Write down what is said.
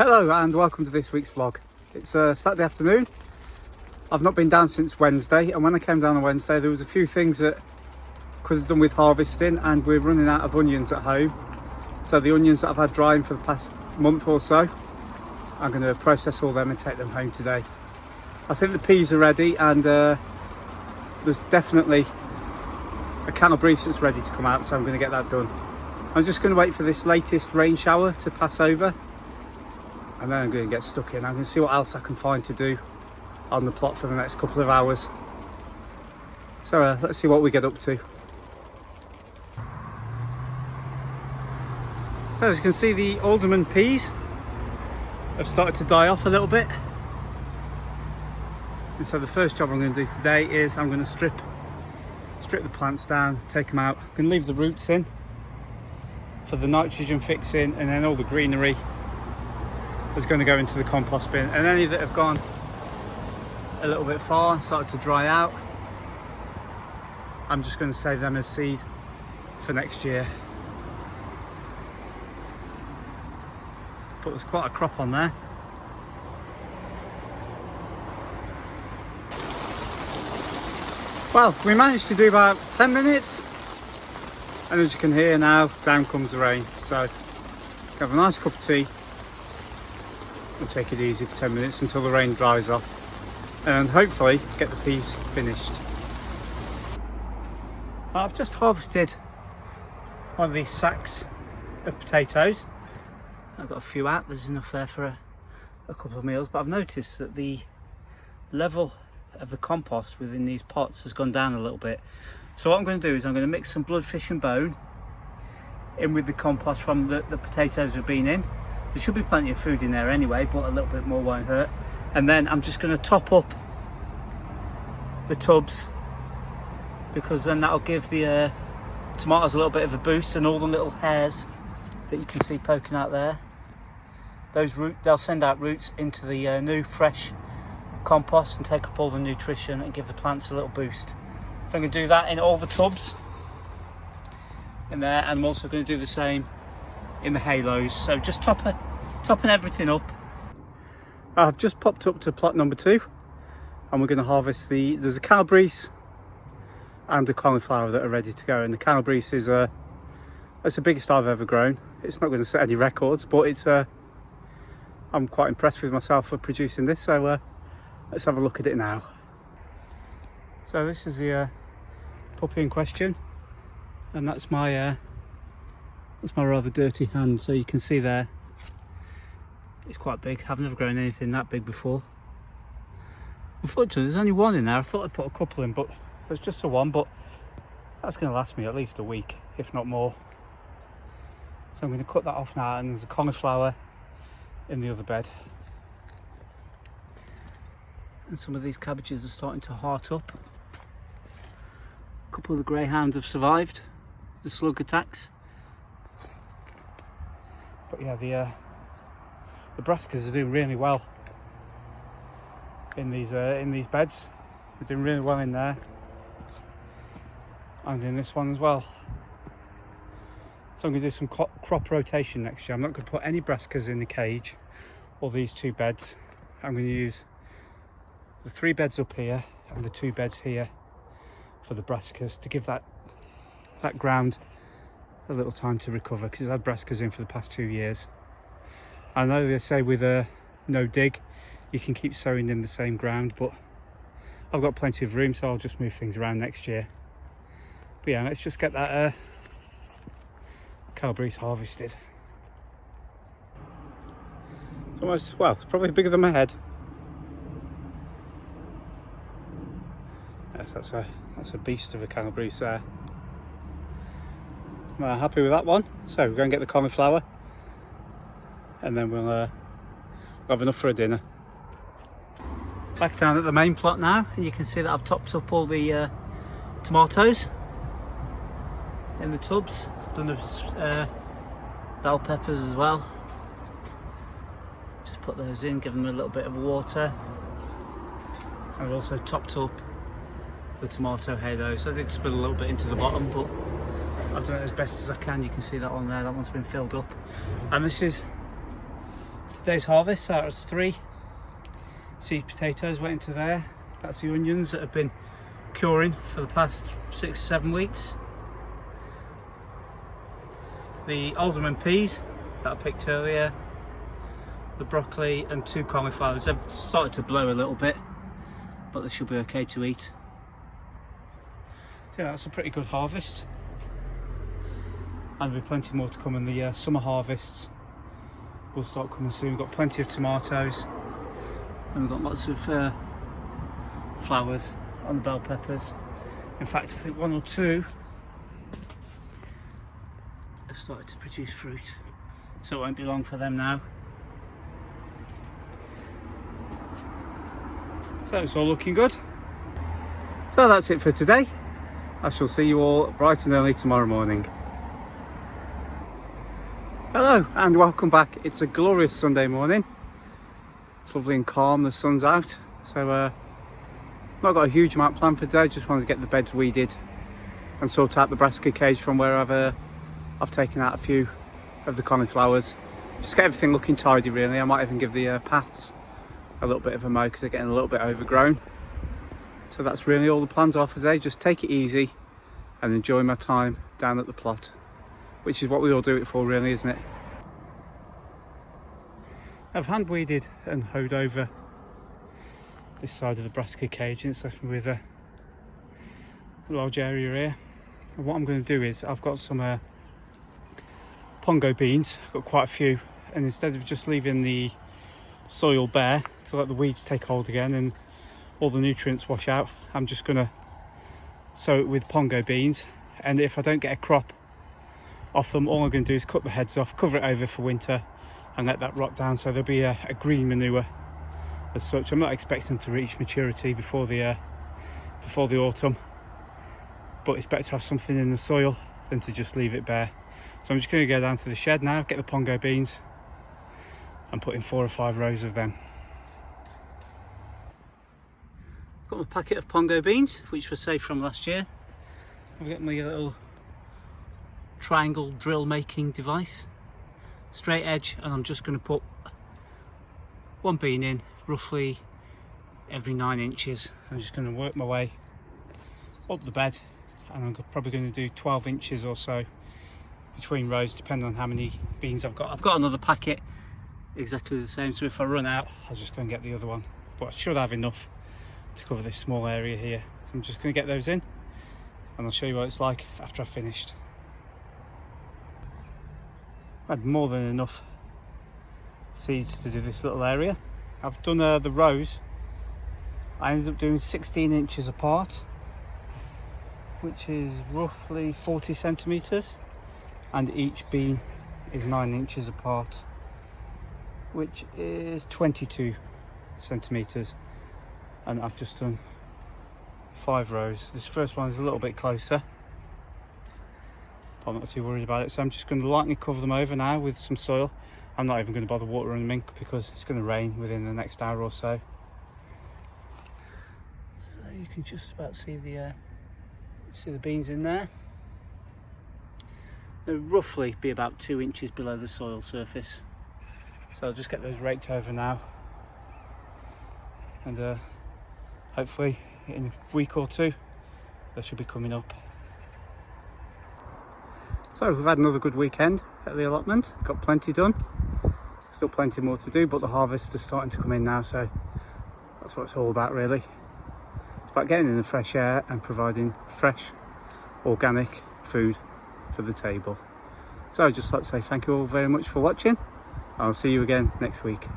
Hello and welcome to this week's vlog. It's Saturday afternoon. I've not been down since Wednesday, and when I came down on Wednesday there was a few things that could have done with harvesting, and we're running out of onions at home. So the onions that I've had drying for the past month or so, I'm going to process all them and take them home today. I think the peas are ready, and there's definitely a calabrese that's ready to come out, so I'm going to get that done. I'm just going to wait for this latest rain shower to pass over, and then I'm going to get stuck in. I'm going to see what else I can find to do on the plot for the next couple of hours. So let's see what we get up to. So as you can see, the alderman peas have started to die off a little bit. And so the first job I'm going to do today is I'm going to strip the plants down, take them out. I'm going to leave the roots in for the nitrogen fixing, and then all the greenery is going to go into the compost bin. And any that have gone a little bit far and started to dry out, I'm just going to save them as seed for next year. But there's quite a crop on there. Well, we managed to do about 10 minutes, and as you can hear now, down comes the rain. So have a nice cup of tea and take it easy for 10 minutes until the rain dries off, and hopefully get the peas finished. I've just harvested one of these sacks of potatoes. I've got a few out, there's enough there for a couple of meals, but I've noticed that the level of the compost within these pots has gone down a little bit. So what I'm going to do is I'm going to mix some bloodfish and bone in with the compost from the potatoes have been in. There should be plenty of food in there anyway, but a little bit more won't hurt. And then I'm just going to top up the tubs, because then that'll give the tomatoes a little bit of a boost, and all the little hairs that you can see poking out there, they'll send out roots into the new fresh compost and take up all the nutrition and give the plants a little boost. So I'm going to do that in all the tubs in there, and I'm also going to do the same in the halos. So just topping everything up. I've just popped up to plot number 2, and we're going to harvest there's a calabrese and the cauliflower that are ready to go. And the calabrese is it's the biggest I've ever grown. It's not going to set any records, but it's I'm quite impressed with myself for producing this. So let's have a look at it now. So this is the puppy in question, and that's my rather dirty hand. So you can see there, it's quite big. I've never grown anything that big before. Unfortunately, there's only one in there. I thought I'd put a couple in, but there's just the one. But that's going to last me at least a week, if not more. So I'm going to cut that off now, and there's a cauliflower in the other bed. And some of these cabbages are starting to heart up. A couple of the greyhounds have survived the slug attacks. But yeah, the brassicas are doing really well in these beds. They're doing really well in there. I'm doing this one as well. So I'm going to do some crop rotation next year. I'm not going to put any brassicas in the cage or these 2 beds. I'm going to use the 3 beds up here and the 2 beds here for the brassicas, to give that ground a little time to recover, because I've had brassicas in for the past 2 years. I know they say with no dig you can keep sowing in the same ground, but I've got plenty of room, so I'll just move things around next year. But yeah, let's just get that calabrese harvested. Almost, well, it's probably bigger than my head. Yes, that's a beast of a calabrese there. I'm happy with that one. So we're going to get the cauliflower, and then we'll have enough for a dinner. Back down at the main plot now, and you can see that I've topped up all the tomatoes in the tubs. I've done the bell peppers as well. Just put those in, give them a little bit of water. I've also topped up the tomato halo, so I did spill a little bit into the bottom, but I've done it as best as I can. You can see that one there, that one's been filled up. And this is today's harvest. So that was 3 seed potatoes went into there. That's the onions that have been curing for the past 6 or 7 weeks. The alderman peas that I picked earlier, the broccoli and 2 cauliflowers. They've started to blow a little bit, but they should be okay to eat. So yeah, that's a pretty good harvest. And there'll be plenty more to come in the summer harvests. Will start coming soon. We've got plenty of tomatoes, and we've got lots of flowers on the bell peppers. In fact, I think 1 or 2 have started to produce fruit, so it won't be long for them now. So it's all looking good. So that's it for today. I shall see you all bright and early tomorrow morning. Hello and welcome back. It's a glorious Sunday morning. It's lovely and calm, the sun's out. So not got a huge amount planned for today, just wanted to get the beds weeded and sort out the brassica cage from where I've taken out a few of the cauliflowers. Just get everything looking tidy really. I might even give the paths a little bit of a mow because they're getting a little bit overgrown. So that's really all the plans are for today. Just take it easy and enjoy my time down at the plot, which is what we all do it for really, isn't it? I've hand weeded and hoed over this side of the brassica cage, and it's left me with a large area here. And what I'm going to do is, I've got some pongo beans, I've got quite a few, and instead of just leaving the soil bare to let the weeds take hold again and all the nutrients wash out, I'm just going to sow it with pongo beans. And if I don't get a crop off them, all I'm going to do is cut the heads off, cover it over for winter and let that rot down, so there'll be a green manure as such. I'm not expecting them to reach maturity before the autumn, but it's better to have something in the soil than to just leave it bare. So I'm just going to go down to the shed now, get the pongo beans and put in 4 or 5 rows of them. Got my packet of pongo beans, which were saved from last year. I've got my little triangle drill making device, straight edge, and I'm just going to put 1 bean in roughly every 9 inches. I'm just going to work my way up the bed, and I'm probably going to do 12 inches or so between rows, depending on how many beans I've got. I've got another packet exactly the same, so if I run out I'll just go and get the other one, but I should have enough to cover this small area here. So I'm just going to get those in and I'll show you what it's like after I've finished. I had more than enough seeds to do this little area. I've done the rows. I ended up doing 16 inches apart, which is roughly 40 centimetres, and each bean is 9 inches apart, which is 22 centimetres, and I've just done 5 rows. This first one is a little bit closer, but I'm not too worried about it, so I'm just going to lightly cover them over now with some soil. I'm not even going to bother watering them in because it's going to rain within the next hour or so. So you can just about see the beans in there. They'll roughly be about 2 inches below the soil surface. So I'll just get those raked over now, and hopefully in a week or 2 they should be coming up. So we've had another good weekend at the allotment, got plenty done. Still plenty more to do, but the harvests are starting to come in now, so that's what it's all about really. It's about getting in the fresh air and providing fresh, organic food for the table. So I'd just like to say thank you all very much for watching. I'll see you again next week.